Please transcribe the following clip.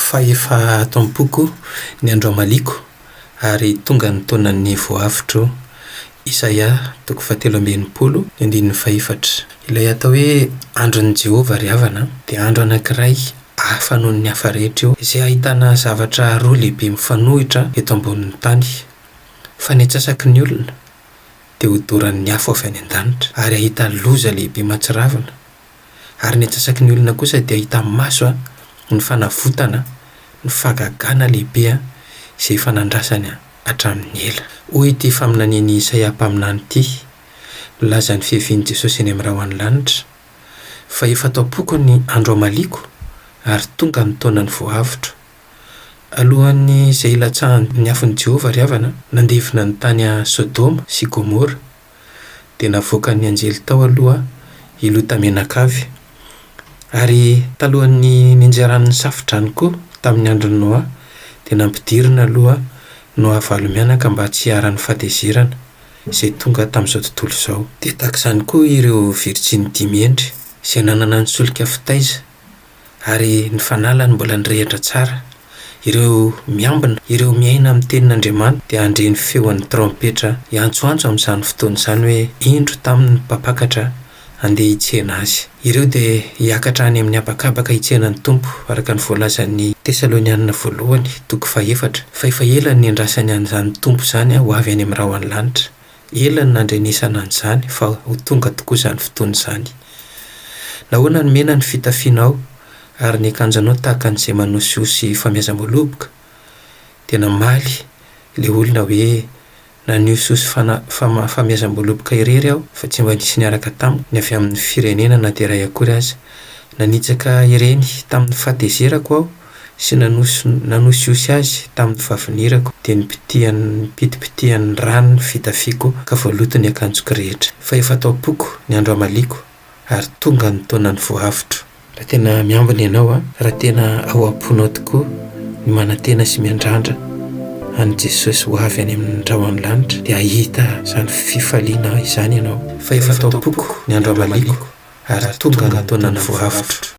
fa efa ato am-poko ny andro amaliko ary tonga ny taonan'ny voavotro Isaia 7:24. Ilay atao hoe andron'ny Jehovah ry havana dia andro anankiray hafa noho ny hafa rehetra eo, izay ahitana zavatra roa lehibe mifanohitra eto ambonin'ny tany. Fa ny atsasaky ny olona dia hodoran'ny afo avy any an-danitra ary ahita loza lehibe matsiravina, ary ny atsasaky ny olona kosa dia ahita maso ny fanavotana, ny fagagana lehibe izay efa nandrasany hatramin'ny ela. Hoy ity faminanian'i Isaia mpaminany ity, milaza ny fiavian'i Jesosy eny amin'ny rahoan'ny lanitra: fa efa atao am-poko ny andro amaliko ary tonga ny taonan'ny voavotro. Alohan'ny izay ilatsahan'ny afon'i Jehovah ry havana nandevina ny tany Sodoma sy Gomora, dia navoaka ny anjely tao aloha hilota menakavy, ary talohan'ny ninjaran'ny safodrano koa tamin'ny andron'ny Noa dia nampidirina aloha Noa valo mianaka mba tsy hiara-ny fahatezerana izay tonga tamin'izao tontolo izao. Dia tahak'izany koa ireo virjiny 5 endry izay nanana ny solika fitaiza ary ny fanalany mbola nirehatra tsara. Ireo miambina, ireo miaina amin'ny tenin'Andriamanitra dia andre ny feon'ny trompetra hiantsoantso amin'izany fotoana izany hoe indro tamin'ny mpapakatra andeha hitsena azy. Ireo dia hiakatra any amin'ny habakabaka hitsena ny Tompo araka ny voalazan'ny Tesalonianina voalohany 4. Fa efa ela ny andrasany an'izany Tompo izany ho avy any amin'ny rahoan'ny lanitra. Ela ny nandrenesana an'izany fa ho tonga tokoa izany fotoana izany. Nahoana ny mena ny fitafianao ary ny akanjanao tahaka an'izay manosiosy famiazam-boaloboka, dia namaly ilay olona hoe naniosiosy famiazam-boaloboka irery aho fa tsy mba nisy niaraka tamiko ny avy amin'ny firenena na dia iray akory aza. Nanitsaka ireny tamin'ny fahatezerako aho sy nanosiosy azy tamin'ny vavinirako, dia nipitipitihan'ny rano ny fitafiako ka voaloto ny akanjoko rehetra. Fa efa atao am-poko ny andro amaliko ary tonga ny taonan'ny voavotro. Raha tena miambina ianao raha tena ao am-ponao tokoa ny manantena sy miandrandra any Jesosy ho avy any amin'ny rahoan'ny lanitra, dia ahita izany fifaliana izany ianao. Fa efa atao am-poko ny andro amaliko ary tonga ny taonan'ny voavotro.